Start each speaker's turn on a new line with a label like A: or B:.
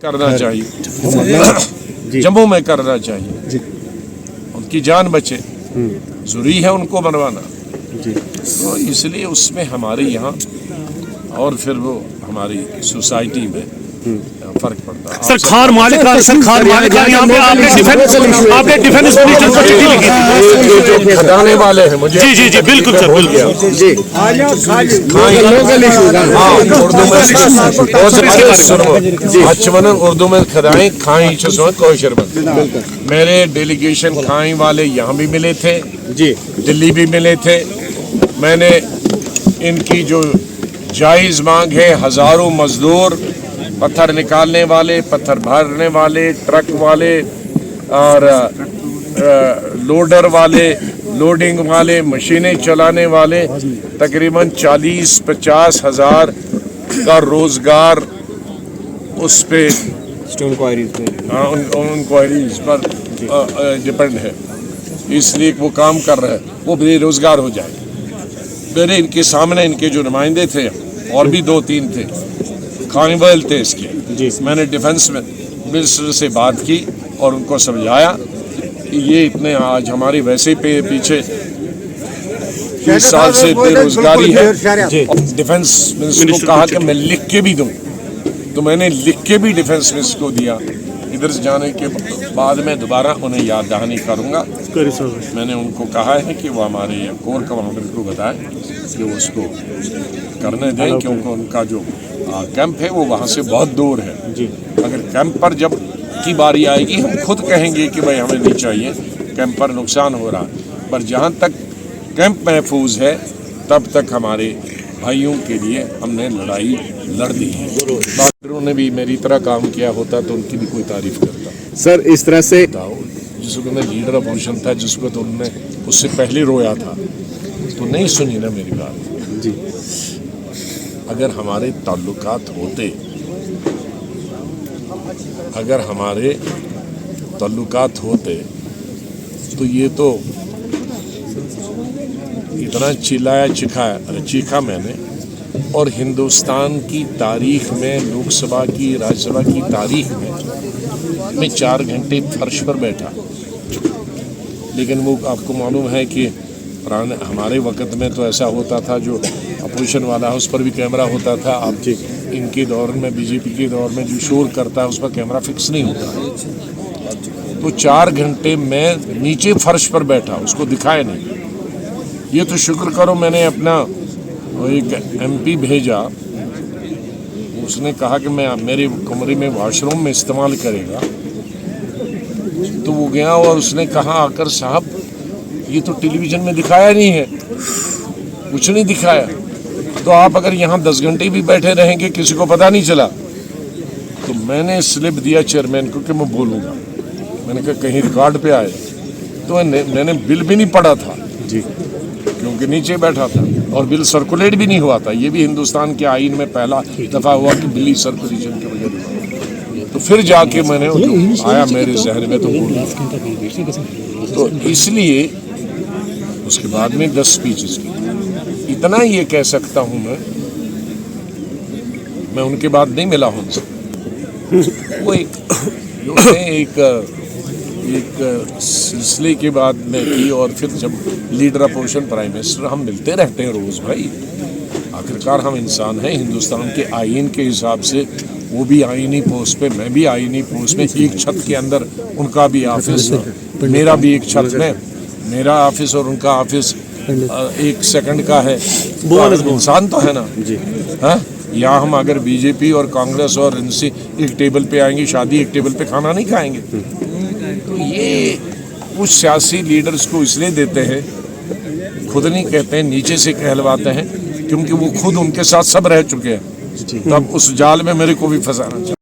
A: کرنا چاہیے، جموں میں کرنا چاہیے، ان کی جان بچے، ضروری ہے ان کو بنوانا، تو اس لیے اس میں ہمارے یہاں اور پھر وہ ہماری سوسائٹی میں فرق پڑتا ہے۔
B: سر خان مالک یہاں پہ آپ نے ڈیفینس منسٹر کو چٹھی لکھی تھی
A: جو کھدانے والے ہیں مجھے،
B: جی جی جی بالکل سر بالکل،
A: اردو میں کھدائیں کھائیں کوشر میں، میرے ڈیلیگیشن کھائیں والے یہاں بھی ملے تھے، دلی بھی ملے تھے، میں نے ان کی جو جائز مانگ ہے، ہزاروں مزدور، پتھر نکالنے والے، پتھر بھرنے والے، ٹرک والے اور لوڈر والے، لوڈنگ والے، مشینیں چلانے والے، تقریباً 40-50 ہزار کا روزگار اس پہ انکوائریز پر ڈپینڈ ہے، اس لیے وہ کام کر رہے ہیں، وہ بے روزگار ہو جائے۔ میرے ان کے سامنے ان کے جو نمائندے تھے اور بھی 2-3 تھے، کانویل تھے اس کے، میں نے ڈیفنس منسٹر سے بات کی اور ان کو سمجھایا کہ یہ اتنے آج ہماری ویسے پیچھے 30 سال سے بے روزگاری ہے، ڈیفنس منسٹر کو کہا کہ میں لکھ کے بھی دوں، تو میں نے لکھ کے بھی ڈیفنس منسٹر کو دیا۔ ادھر سے جانے کے بعد میں دوبارہ انہیں یاد دہانی کروں گا، میں نے ان کو کہا ہے کہ وہ ہمارے کور کمانڈر کو بتائیں کہ وہ اس کو کرنے دیں، کیونکہ ان کا جو کیمپ ہے وہ وہاں سے بہت دور ہے۔ اگر کیمپ پر جب کی باری آئے گی ہم خود کہیں گے کہ بھائی ہمیں نہیں چاہیے، کیمپ پر نقصان ہو رہا، پر جہاں تک کیمپ محفوظ ہے تب تک ہمارے بھائیوں کے لیے ہم نے لڑائی لڑ دی ہے۔ ڈاکٹروں نے بھی میری طرح کام کیا ہوتا تو ان کی بھی کوئی تعریف کرتا۔
C: سر اس طرح سے
A: جس کو میں لیڈر اپوزیشن تھا، جس کو تو انہوں نے اس سے پہلے رویا تھا، تو نہیں سنی نا میری بات۔
C: جی
A: اگر ہمارے تعلقات ہوتے، اگر ہمارے تعلقات ہوتے تو یہ تو اتنا چلایا چیخا میں نے، اور ہندوستان کی تاریخ میں، لوک سبھا کی، راجیہ سبھا کی تاریخ میں 4 گھنٹے فرش پر بیٹھا، لیکن وہ آپ کو معلوم ہے کہ ہمارے وقت میں تو ایسا ہوتا تھا، جو اپوزیشن والا ہے اس پر بھی کیمرہ ہوتا تھا، اب ان کے دور میں بی جے پی کے دور میں جو شور کرتا ہے اس پر کیمرہ فکس نہیں ہوتا، تو 4 گھنٹے میں نیچے فرش پر بیٹھا، اس کو دکھائے نہیں۔ یہ تو شکر کرو میں نے اپنا ایک ایم پی بھیجا، اس نے کہا کہ میں میرے کمرے میں واش روم میں استعمال کرے گا، تو وہ گیا اور اس نے کہا آ کر صاحب یہ تو ٹیلی ویژن میں دکھایا نہیں ہے، کچھ نہیں دکھایا، تو آپ اگر یہاں 10 گھنٹے بھی بیٹھے رہیں گے کسی کو پتہ نہیں چلا۔ تو میں نے سلپ دیا چیئرمین کو کہ میں بولوں گا، میں نے کہا کہیں ریکارڈ پہ آئے، تو میں نے بل بھی نہیں پڑھا تھا کیونکہ نیچے بیٹھا تھا، اور بل سرکولیٹ بھی نہیں ہوا تھا۔ یہ بھی ہندوستان کے آئین میں پہلا دفعہ ہوا کہ بلی سرکولیشن کے بغیر، تو پھر جا کے میں نے آیا میرے ذہن میں تو بولا، تو اس لیے اس کے بعد میں 10 اسپیچز کی۔ اتنا یہ کہہ سکتا ہوں میں ان کے بعد نہیں ملا ہوں ان سے، وہ ایک سلسلے کے بعد میں کی، اور پھر جب لیڈر اپوزیشن پرائم منسٹر، ہم ملتے رہتے ہیں روز بھائی، آخرکار ہم انسان ہیں، ہندوستان کے آئین کے حساب سے وہ بھی آئینی پوسٹ پہ، میں بھی آئینی پوسٹ میں، ایک چھت کے اندر ان کا بھی آفس، میرا بھی ایک چھت میں، میرا آفس اور ان کا آفس 1 سیکنڈ کا ہے، انسان تو ہے نا۔ یہاں ہم اگر بی جے پی اور کانگریس اور ان سے ایک ٹیبل پہ آئیں گے، شادی ایک ٹیبل پہ کھانا نہیں کھائیں گے۔ تو یہ کچھ سیاسی لیڈرز کو اس لیے دیتے ہیں، خود نہیں کہتے ہیں، نیچے سے کہلواتے ہیں، کیونکہ وہ خود ان کے ساتھ سب رہ چکے ہیں، تب اس جال میں میرے کو بھی پھنسانا چاہیے۔